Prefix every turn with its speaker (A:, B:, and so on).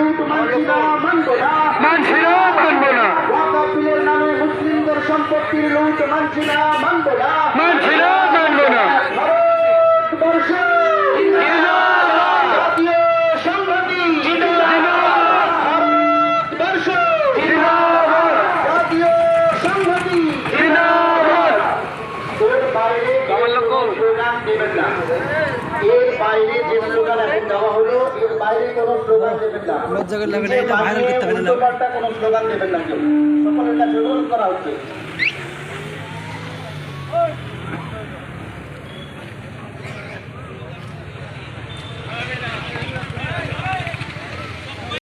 A: লুট মানছি না, মানব না,
B: মানছি না, মানব না,
A: ওয়াকফ বিলের নামে মুসলিমদের সম্পত্তির লুট মানছি না, মানব না,
B: মানছি না, মানব না।
A: ভারতবর্ষ জাতীয় সংহতি ভারতবর্ষ জাতীয় সংহতি। এর বাইরে স্লোগান দেবেন না, এর বাইরে যে স্লোগান এখন দেওয়া হলো এর বাইরে কোনো স্লোগান দেবেন না, স্লোগানটা কোনো স্লোগান দেবেন না, কেউ সকলের কাছে অনুরোধ করা হচ্ছে।